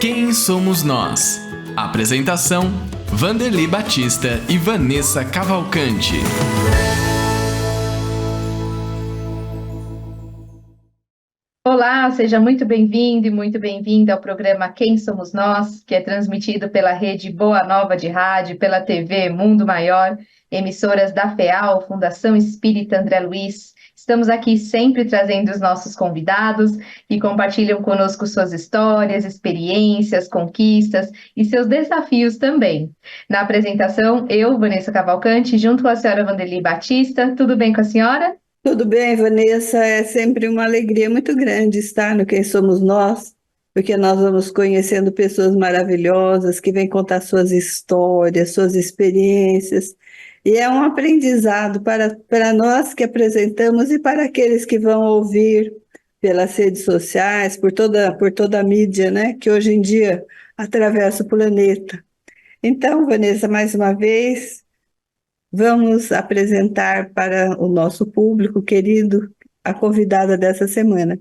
Quem somos nós? Apresentação: Vanderly Batista e Vanessa Cavalcante. Olá, seja muito bem-vindo e muito bem-vinda ao programa Quem Somos Nós, que é transmitido pela rede Boa Nova de Rádio, pela TV Mundo Maior, emissoras da FEAL, Fundação Espírita André Luiz. Estamos aqui sempre trazendo os nossos convidados que compartilham conosco suas histórias, experiências, conquistas e seus desafios também. Na apresentação, eu, Vanessa Cavalcante, junto com a senhora Vanderly Batista. Tudo bem com a senhora? Tudo bem, Vanessa, é sempre uma alegria muito grande estar no Quem Somos Nós, porque nós vamos conhecendo pessoas maravilhosas que vêm contar suas histórias, suas experiências, e é um aprendizado para nós que apresentamos e para aqueles que vão ouvir pelas redes sociais, por toda a mídia, né, que hoje em dia atravessa o planeta. Então, Vanessa, mais uma vez, vamos apresentar para o nosso público querido a convidada dessa semana.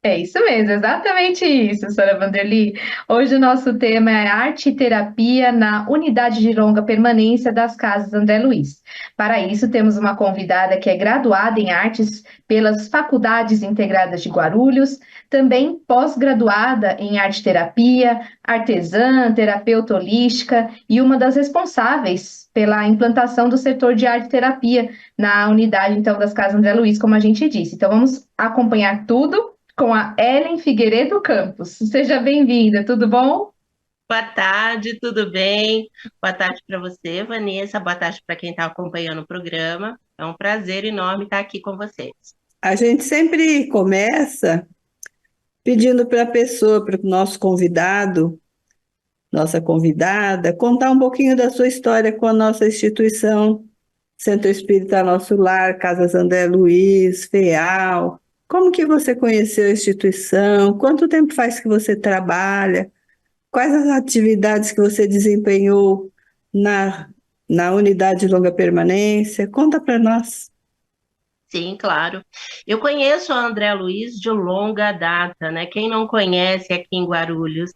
É isso mesmo, exatamente isso, senhora Vanderly. Hoje o nosso tema é arte e terapia na unidade de longa permanência das Casas André Luiz. Para isso, temos uma convidada que é graduada em artes pelas Faculdades Integradas de Guarulhos, também pós-graduada em arte-terapia, artesã, terapeuta holística e uma das responsáveis pela implantação do setor de arte-terapia na unidade, então, das Casas André Luiz, como a gente disse. Então, vamos acompanhar tudo com a Ellen Figueiredo Campos. Seja bem-vinda, tudo bom? Boa tarde, tudo bem? Boa tarde para você, Vanessa. Boa tarde para quem está acompanhando o programa. É um prazer enorme estar aqui com vocês. A gente sempre começa pedindo para a pessoa, para o nosso convidado, nossa convidada, contar um pouquinho da sua história com a nossa instituição, Centro Espírita Nosso Lar, Casas André Luiz, FEAL. Como que você conheceu a instituição? Quanto tempo faz que você trabalha? Quais as atividades que você desempenhou na unidade de longa permanência? Conta para nós. Sim, claro. Eu conheço a André Luiz de longa data, né? Quem não conhece aqui em Guarulhos,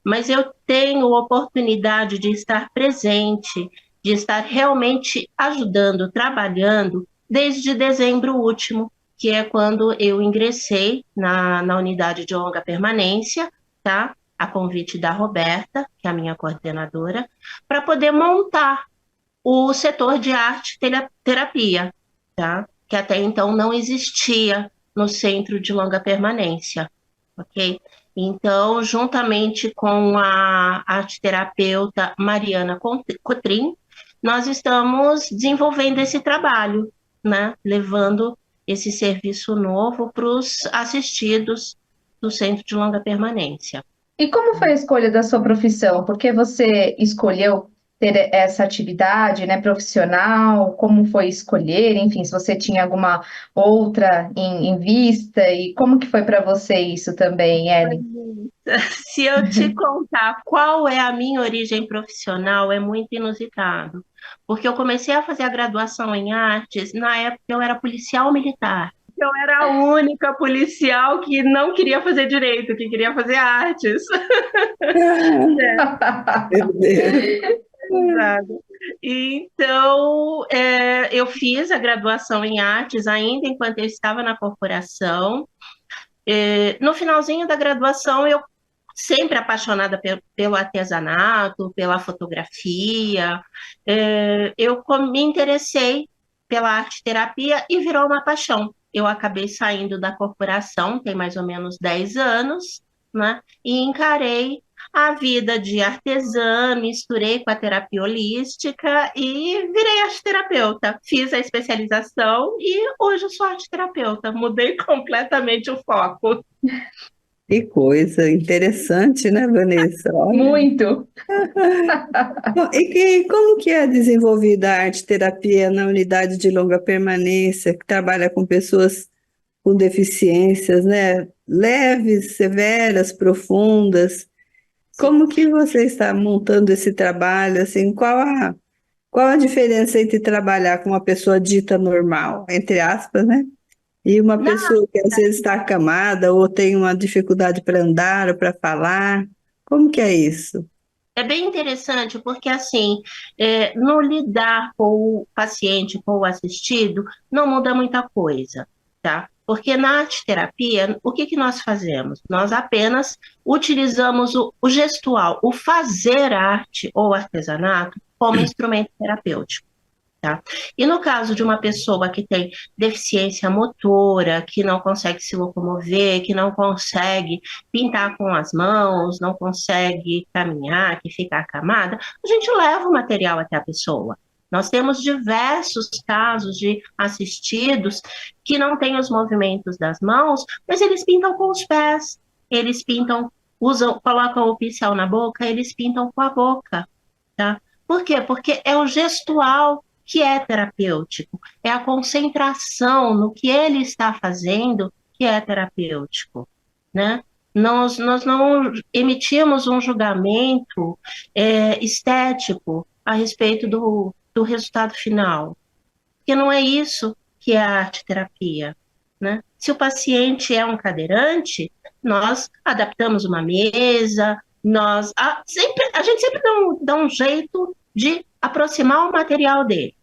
mas eu tenho oportunidade de estar presente, de estar realmente ajudando, trabalhando desde dezembro último, que é quando eu ingressei na unidade de longa permanência, tá? A convite da Roberta, que é a minha coordenadora, para poder montar o setor de arte terapia, tá? Que até então não existia no centro de longa permanência, ok? Então, juntamente com a arteterapeuta Mariana Cotrim, nós estamos desenvolvendo esse trabalho, né? Levando esse serviço novo para os assistidos do Centro de Longa Permanência. E como foi a escolha da sua profissão? Por que você escolheu ter essa atividade, né, profissional? Como foi escolher? Enfim, se você tinha alguma outra em vista e como que foi para você isso também, Ellen? Se eu te contar qual é a minha origem profissional, é muito inusitado. Porque eu comecei a fazer a graduação em artes, na época eu era policial militar. Eu era a única policial que não queria fazer direito, que queria fazer artes. Meu Deus. Exato. Então, eu fiz a graduação em artes ainda enquanto eu estava na corporação. No finalzinho da graduação, eu sempre apaixonada pelo artesanato, pela fotografia, eu me interessei pela arte-terapia e virou uma paixão. Eu acabei saindo da corporação, tem mais ou menos 10 anos, né? E encarei a vida de artesã, misturei com a terapia holística e virei arte-terapeuta. Fiz a especialização e hoje eu sou arte-terapeuta. Mudei completamente o foco. Que coisa interessante, né, Vanessa? Olha. Muito! Bom, como que é desenvolvida a arte-terapia na unidade de longa permanência, que trabalha com pessoas com deficiências, né? Leves, severas, profundas. Como que você está montando esse trabalho? Assim, qual a diferença entre trabalhar com uma pessoa dita normal, entre aspas, né? E uma pessoa que às vezes está acamada ou tem uma dificuldade para andar ou para falar? Como que é isso? É bem interessante porque, assim, no lidar com o paciente, com o assistido, não muda muita coisa, tá? Porque na arte-terapia, o que que nós fazemos? Nós apenas utilizamos o gestual, o fazer arte ou artesanato como instrumento terapêutico. Tá? E no caso de uma pessoa que tem deficiência motora, que não consegue se locomover, que não consegue pintar com as mãos, não consegue caminhar, que fica acamada, a gente leva o material até a pessoa. Nós temos diversos casos de assistidos que não têm os movimentos das mãos, mas eles pintam com os pés, eles pintam, usam, colocam o pincel na boca, eles pintam com a boca, tá? Por quê? Porque é o gestual que é terapêutico, é a concentração no que ele está fazendo que é terapêutico, né? Nós não emitimos um julgamento estético a respeito do resultado final, porque não é isso que é a arte-terapia, né? Se o paciente é um cadeirante, nós adaptamos uma mesa, a gente sempre dá um jeito de aproximar o material dele,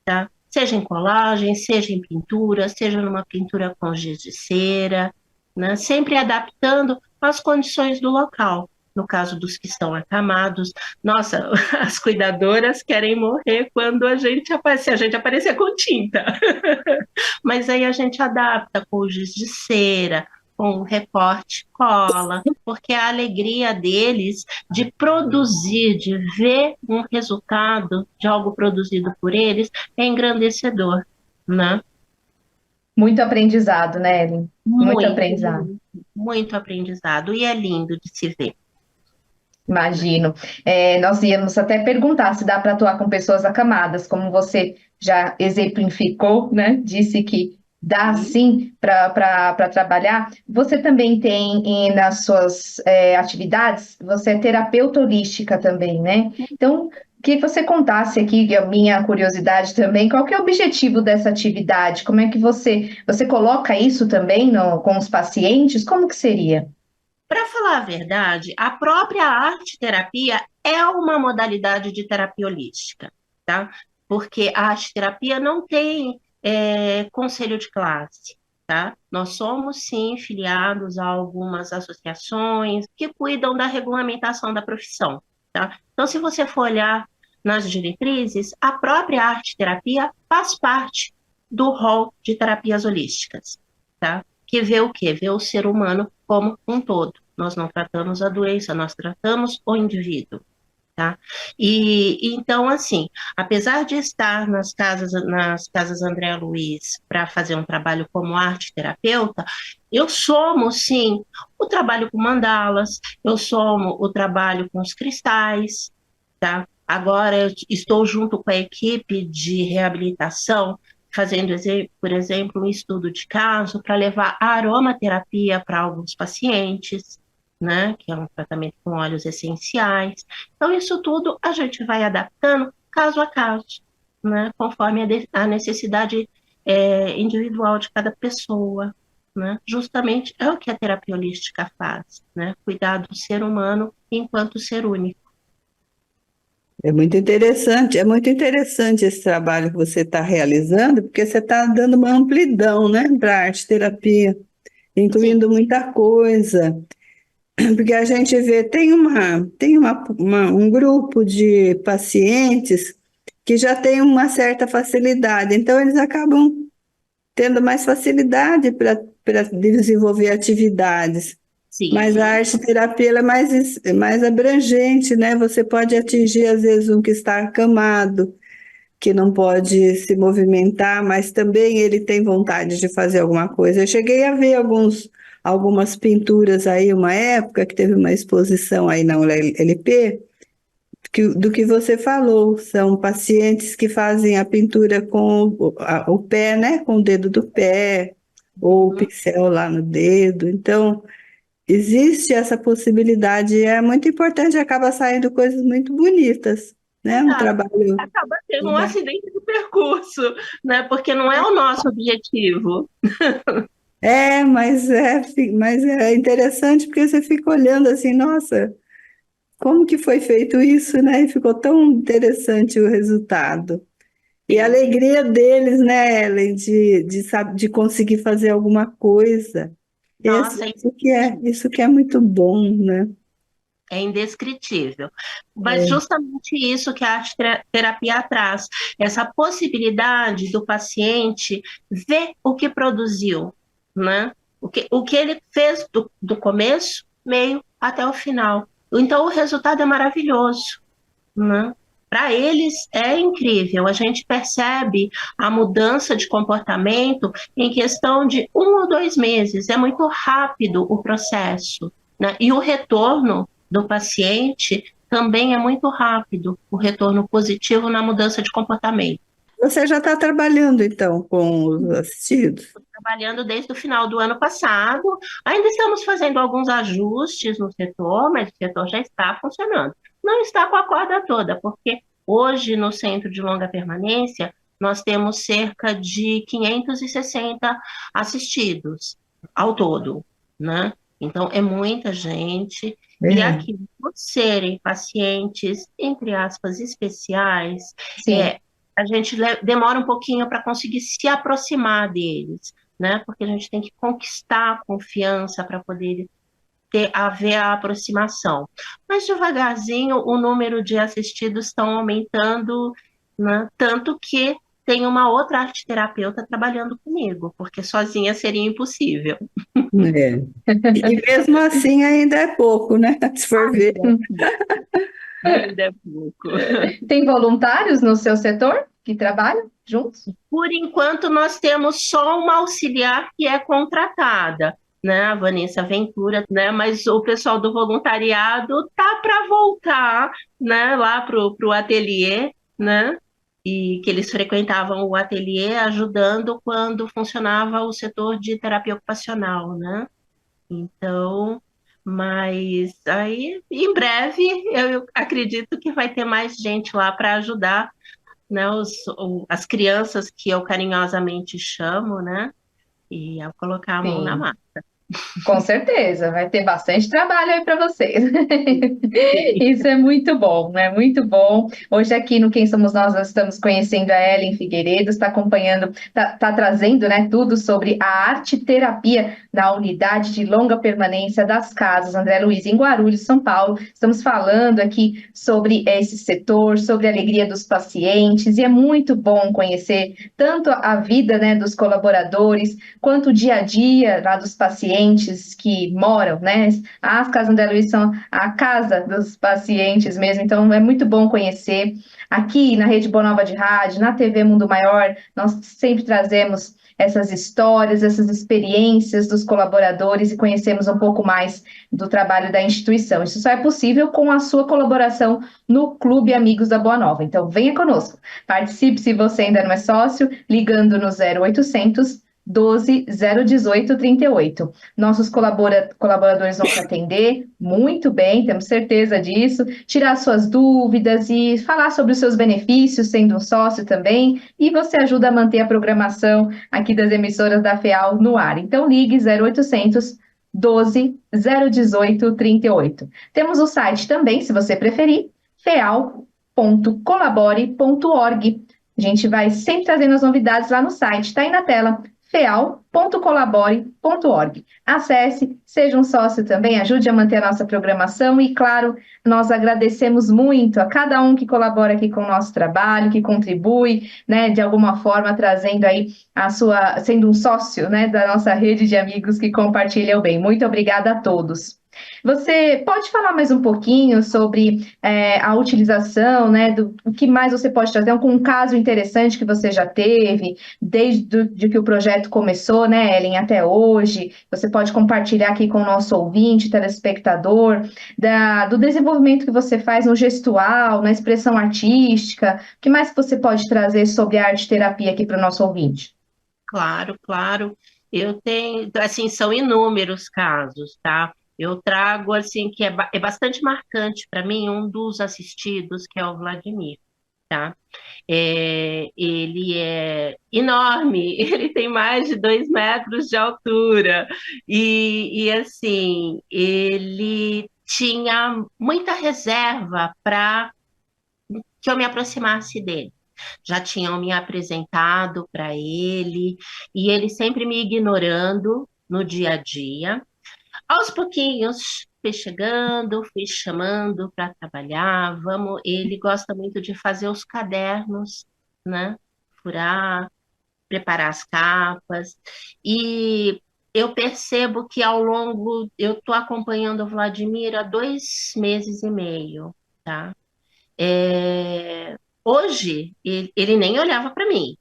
tá? Seja em colagem, seja em pintura, seja numa pintura com giz de cera, né? Sempre adaptando às condições do local. No caso dos que estão acamados, nossa, as cuidadoras querem morrer quando se a gente aparecer com tinta. Mas aí a gente adapta com o giz de cera, com o recorte cola, porque a alegria deles de produzir, de ver um resultado de algo produzido por eles é engrandecedor, né? Muito aprendizado, né, Ellen? Muito Muito, aprendizado. muito aprendizado. E é lindo de se ver. Imagino. Nós íamos até perguntar se dá para atuar com pessoas acamadas, como você já exemplificou, né? Disse que dá sim para trabalhar. Você também tem nas suas atividades, você é terapeuta holística também, né? Então, que você contasse aqui, que é a minha curiosidade também, qual que é o objetivo dessa atividade? Como é que você coloca isso também com os pacientes? Como que seria? Para falar a verdade, a própria arte-terapia é uma modalidade de terapia holística, tá? Porque a arte-terapia não tem conselho de classe, tá? Nós somos, sim, filiados a algumas associações que cuidam da regulamentação da profissão, tá? Então, se você for olhar nas diretrizes, a própria arte-terapia faz parte do rol de terapias holísticas, tá? Que vê o quê? Vê o ser humano como um todo. Nós não tratamos a doença, nós tratamos o indivíduo, tá? E então, assim, apesar de estar nas casas André Luiz para fazer um trabalho como arte terapeuta, eu somo, sim, o trabalho com mandalas, eu somo o trabalho com os cristais, tá? Agora eu estou junto com a equipe de reabilitação fazendo, por exemplo, um estudo de caso para levar a aromaterapia para alguns pacientes, né, que é um tratamento com óleos essenciais. Então, isso tudo a gente vai adaptando caso a caso, né, conforme a necessidade individual de cada pessoa, né? Justamente é o que a terapia holística faz, né, cuidar do ser humano enquanto ser único. É muito interessante esse trabalho que você está realizando, porque você está dando uma amplidão, né, para a arte-terapia, Sim, incluindo muita coisa. Porque a gente vê, um grupo de pacientes que já tem uma certa facilidade, então eles acabam tendo mais facilidade para desenvolver atividades. sim, Mas a arte-terapia ela é mais abrangente, né? Você pode atingir, às vezes, um que está acamado, que não pode se movimentar, mas também ele tem vontade de fazer alguma coisa. Eu cheguei a ver algumas pinturas aí, uma época que teve uma exposição aí na ULP, do que você falou, são pacientes que fazem a pintura com o pé, né? Com o dedo do pé, ou o pincel lá no dedo. Então, existe essa possibilidade, é muito importante, acaba saindo coisas muito bonitas, né? Um exato. trabalho. Acaba tendo um acidente de percurso, né? Porque não é o nosso objetivo. Mas é interessante porque você fica olhando assim, nossa, como que foi feito isso, né? E ficou tão interessante o resultado. E a alegria deles, né, Ellen, de conseguir fazer alguma coisa. Nossa, Isso que é muito bom, né? é indescritível. Mas É. justamente isso que a arte-terapia traz, essa possibilidade do paciente ver o que produziu, né? O que ele fez do começo, meio até o final. Então, o resultado é maravilhoso, né? Para eles é incrível, a gente percebe a mudança de comportamento em questão de 1 ou 2 meses, é muito rápido o processo, né? E o retorno do paciente também é muito rápido, o retorno positivo na mudança de comportamento. Você já está trabalhando, então, com os assistidos? Trabalhando desde o final do ano passado, ainda estamos fazendo alguns ajustes no setor, mas o setor já está funcionando. Não está com a corda toda, porque hoje no Centro de Longa Permanência nós temos cerca de 560 assistidos ao todo, né? Então é muita gente, e É. aqui, por serem pacientes, entre aspas, especiais, Sim. a gente demora um pouquinho para conseguir se aproximar deles, né? Porque a gente tem que conquistar a confiança para poder haver a aproximação. Mas devagarzinho o número de assistidos estão aumentando, né? Tanto que tem uma outra arte terapeuta trabalhando comigo, porque sozinha seria impossível. É. E mesmo assim ainda é pouco, né? Se for ver. Ainda é pouco. Tem voluntários no seu setor que trabalham juntos? Por enquanto, nós temos só uma auxiliar que é contratada, né, a Vanessa Ventura, né, mas o pessoal do voluntariado tá para voltar, né, lá pro ateliê, né, e que eles frequentavam o ateliê ajudando quando funcionava o setor de terapia ocupacional, né? Então, mas aí em breve eu acredito que vai ter mais gente lá para ajudar, né, as crianças que eu carinhosamente chamo, né, e ao colocar a mão na Sim. massa. Com certeza, vai ter bastante trabalho aí para vocês. Isso é muito bom, né? Muito bom. Hoje aqui no Quem Somos nós estamos conhecendo a Ellen Figueiredo, está acompanhando, está trazendo, né, tudo sobre a arte terapia na unidade de longa permanência das casas André Luiz em Guarulhos, São Paulo. Estamos falando aqui sobre esse setor, sobre a alegria dos pacientes, e é muito bom conhecer tanto a vida, né, dos colaboradores, quanto o dia a dia lá dos pacientes que moram, né? As casas André Luiz são a casa dos pacientes mesmo, então é muito bom conhecer. Aqui na Rede Boa Nova de Rádio, na TV Mundo Maior, nós sempre trazemos essas histórias, essas experiências dos colaboradores e conhecemos um pouco mais do trabalho da instituição. Isso só é possível com a sua colaboração no Clube Amigos da Boa Nova. Então, venha conosco. Participe se você ainda não é sócio, ligando no 0800 12 018 38. Nossos colaboradores vão te atender muito bem, temos certeza disso, tirar suas dúvidas e falar sobre os seus benefícios, sendo um sócio também, e você ajuda a manter a programação aqui das emissoras da FEAL no ar. Então ligue 0800 12 018 38. Temos o site também, se você preferir, feal.colabore.org. A gente vai sempre trazendo as novidades lá no site, está aí na tela, feal.colabore.org. Acesse, seja um sócio também, ajude a manter a nossa programação e, claro, nós agradecemos muito a cada um que colabora aqui com o nosso trabalho, que contribui, né, de alguma forma, trazendo aí sendo um sócio, né, da nossa rede de amigos que compartilham bem. Muito obrigada a todos. Você pode falar mais um pouquinho sobre a utilização, né, o que mais você pode trazer, um caso interessante que você já teve, desde que o projeto começou, né, Ellen, até hoje. Você pode compartilhar aqui com o nosso ouvinte, telespectador, do desenvolvimento que você faz no gestual, na expressão artística. O que mais você pode trazer sobre a arte terapia aqui para o nosso ouvinte? Claro, claro. Eu tenho, assim, são inúmeros casos, tá? Eu trago, assim, que é bastante marcante para mim, um dos assistidos, que é o Vladimir, tá? Ele é enorme, ele tem mais de 2 metros de altura, assim, ele tinha muita reserva para que eu me aproximasse dele. Já tinham me apresentado para ele, e ele sempre me ignorando no dia a dia. Aos pouquinhos, fui chegando, fui chamando para trabalhar. Vamos, ele gosta muito de fazer os cadernos, né? Furar, preparar as capas. E eu percebo que ao longo, eu estou acompanhando o Vladimir há 2 meses e meio, tá? Hoje, ele nem olhava para mim,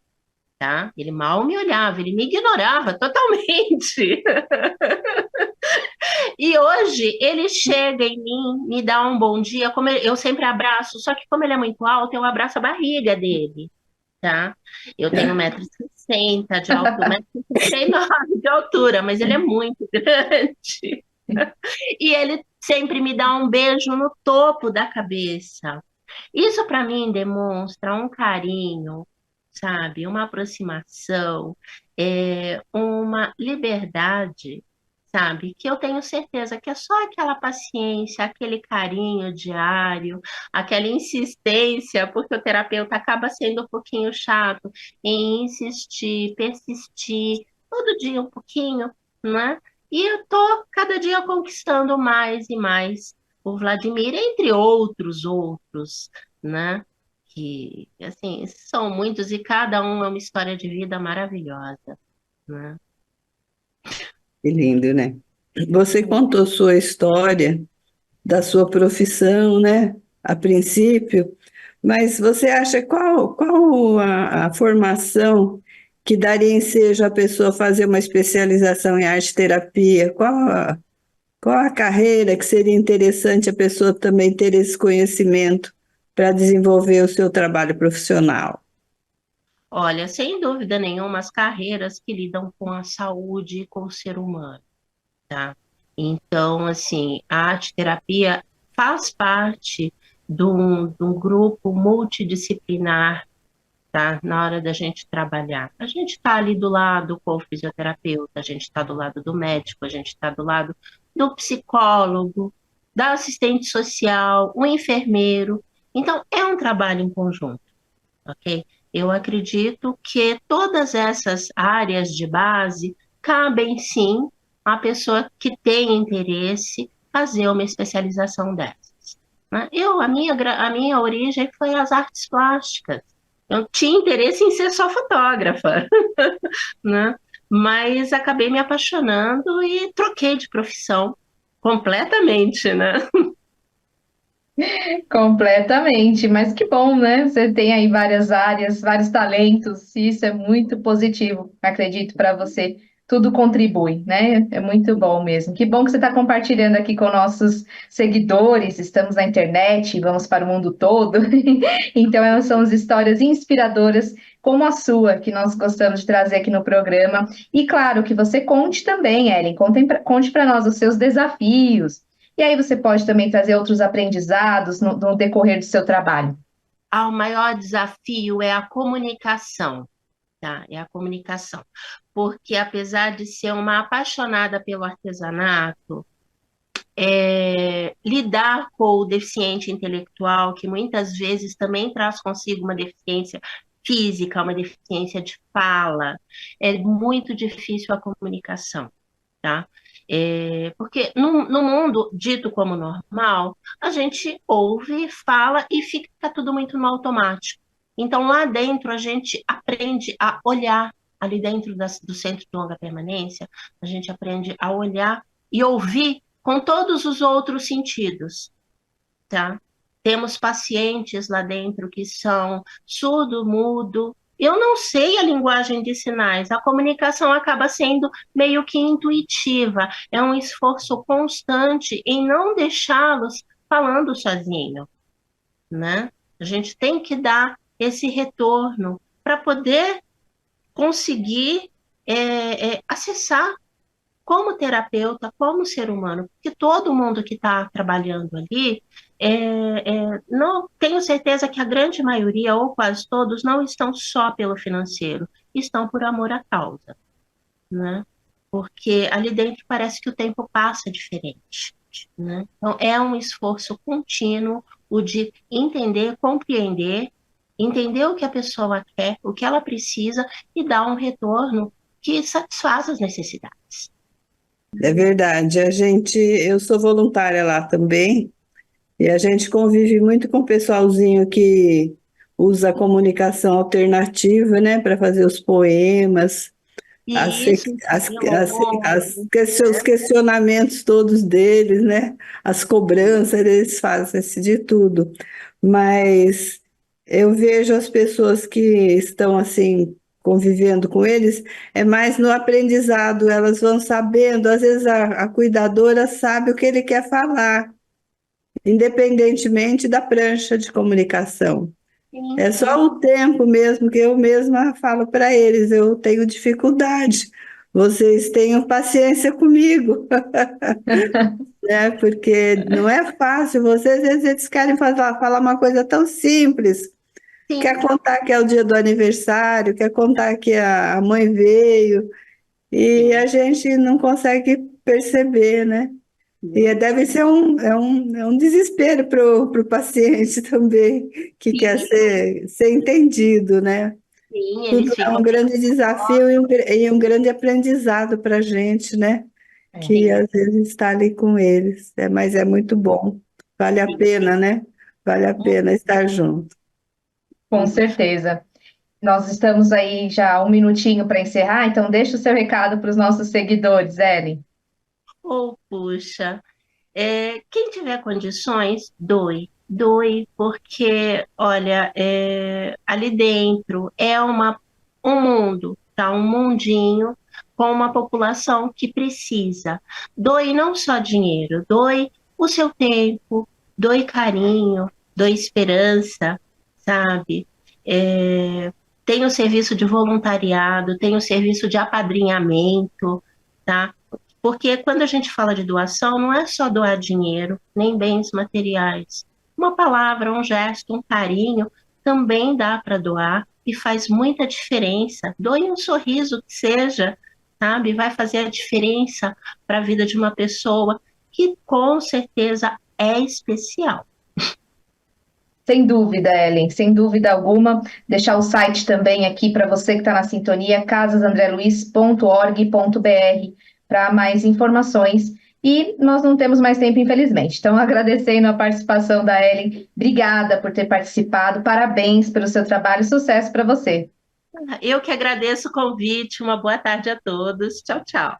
tá? Ele mal me olhava, ele me ignorava totalmente. E hoje ele chega em mim, me dá um bom dia, como eu sempre abraço, só que como ele é muito alto, eu abraço a barriga dele, tá? Eu tenho 1,60 m de altura, 1,69 m de altura, mas ele é muito grande. E ele sempre me dá um beijo no topo da cabeça. Isso para mim demonstra um carinho, sabe? Uma aproximação, uma liberdade, sabe? Que eu tenho certeza que é só aquela paciência, aquele carinho diário, aquela insistência, porque o terapeuta acaba sendo um pouquinho chato em insistir, persistir, todo dia um pouquinho, né? E eu tô cada dia conquistando mais e mais o Vladimir, entre outros, né? Que, assim, são muitos e cada um é uma história de vida maravilhosa, né? Que lindo, né? Você contou sua história da sua profissão, né? A princípio, mas você acha qual a formação que daria ensejo a pessoa fazer uma especialização em arte terapia? Qual a carreira que seria interessante a pessoa também ter esse conhecimento para desenvolver o seu trabalho profissional? Olha, sem dúvida nenhuma, as carreiras que lidam com a saúde e com o ser humano, tá? Então, assim, a arte-terapia faz parte de um grupo multidisciplinar, tá? Na hora da gente trabalhar. A gente está ali do lado com o fisioterapeuta, a gente está do lado do médico, a gente está do lado do psicólogo, da assistente social, o enfermeiro. Então, é um trabalho em conjunto, ok? Eu acredito que todas essas áreas de base cabem sim a pessoa que tem interesse fazer uma especialização dessas, né? A minha origem foi as artes plásticas. Eu tinha interesse em ser só fotógrafa, né? Mas acabei me apaixonando e troquei de profissão completamente, né? Completamente, mas que bom, né? Você tem aí várias áreas, vários talentos, e isso é muito positivo, acredito, para você. Tudo contribui, né? É muito bom mesmo. Que bom que você está compartilhando aqui com nossos seguidores. Estamos na internet, vamos para o mundo todo. Então, elas são as histórias inspiradoras, como a sua, que nós gostamos de trazer aqui no programa. E claro, que você conte também, Ellen, conte para nós os seus desafios. E aí você pode também trazer outros aprendizados no decorrer do seu trabalho. O maior desafio é a comunicação, tá? É a comunicação. Porque apesar de ser uma apaixonada pelo artesanato, lidar com o deficiente intelectual, que muitas vezes também traz consigo uma deficiência física, uma deficiência de fala, é muito difícil a comunicação, tá? Porque no mundo dito como normal, a gente ouve, fala e fica tudo muito no automático. Então, lá dentro, a gente aprende a olhar, ali dentro do centro de longa permanência, a gente aprende a olhar e ouvir com todos os outros sentidos, tá? Temos pacientes lá dentro que são surdo, mudo. Eu não sei a linguagem de sinais, a comunicação acaba sendo meio que intuitiva, é um esforço constante em não deixá-los falando sozinho, né? A gente tem que dar esse retorno para poder conseguir acessar como terapeuta, como ser humano, porque todo mundo que está trabalhando ali, não tenho certeza que a grande maioria, ou quase todos, não estão só pelo financeiro, estão por amor à causa, né? Porque ali dentro parece que o tempo passa diferente, né? Então, é um esforço contínuo o de entender, compreender, entender o que a pessoa quer, o que ela precisa e dar um retorno que satisfaz as necessidades. É verdade. Eu sou voluntária lá também, e a gente convive muito com o pessoalzinho que usa a comunicação alternativa, né, para fazer os poemas, E isso, os questionamentos todos deles, né, as cobranças, eles fazem de tudo. Mas eu vejo as pessoas que estão assim convivendo com eles, é mais no aprendizado, elas vão sabendo, às vezes a cuidadora sabe o que ele quer falar, independentemente da prancha de comunicação. sim, É sim. só o tempo mesmo que eu mesma falo para eles, eu tenho dificuldade. Vocês tenham paciência comigo, né? Porque não é fácil. Vocês às vezes querem falar uma coisa tão simples. Sim. Quer contar que é o dia do aniversário, quer contar que a mãe veio, e a gente não consegue perceber, né? E deve ser um desespero para o paciente também, que quer Sim, ser entendido, né? sim, Tudo eles é um ficam grande desafio e um grande aprendizado para a gente, né? Que bem. às vezes está ali com eles, mas é muito bom. Vale a pena, né? Vale a pena estar junto. Com certeza. Nós estamos aí já um minutinho para encerrar, então deixa o seu recado para os nossos seguidores, Ellen. Oh, puxa, quem tiver condições, doe. Doe, porque, olha, ali dentro é um mundo, tá? Um mundinho com uma população que precisa. Doe não só dinheiro, doe o seu tempo, doe carinho, doe esperança, sabe? Tem o serviço de voluntariado, tem o serviço de apadrinhamento, tá? Porque quando a gente fala de doação, não é só doar dinheiro, nem bens materiais. Uma palavra, um gesto, um carinho também dá para doar e faz muita diferença. Doe um sorriso que seja, sabe? Vai fazer a diferença para a vida de uma pessoa que com certeza é especial. Sem dúvida, Ellen, sem dúvida alguma. Deixar o site também aqui para você que está na sintonia, casasandreluiz.org.br, para mais informações. E nós não temos mais tempo, infelizmente. Então, agradecendo a participação da Ellen, obrigada por ter participado, parabéns pelo seu trabalho, sucesso para você. Eu que agradeço o convite, uma boa tarde a todos. Tchau, tchau.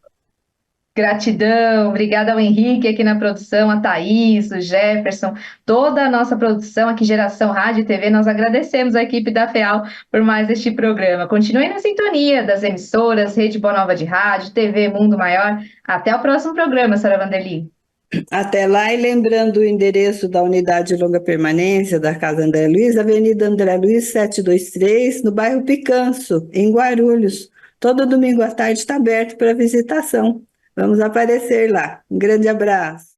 Gratidão, obrigada ao Henrique aqui na produção, a Thaís, o Jefferson, toda a nossa produção aqui, Geração Rádio e TV, nós agradecemos a equipe da FEAL por mais este programa. Continue na sintonia das emissoras, Rede Boa Nova de Rádio, TV Mundo Maior. Até o próximo programa, Sra. Vanderly. Até lá, e lembrando o endereço da unidade de longa permanência da Casa André Luiz, Avenida André Luiz 723, no bairro Picanço, em Guarulhos. Todo domingo à tarde está aberto para visitação. Vamos aparecer lá. Um grande abraço.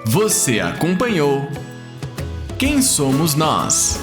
Você acompanhou Quem Somos Nós?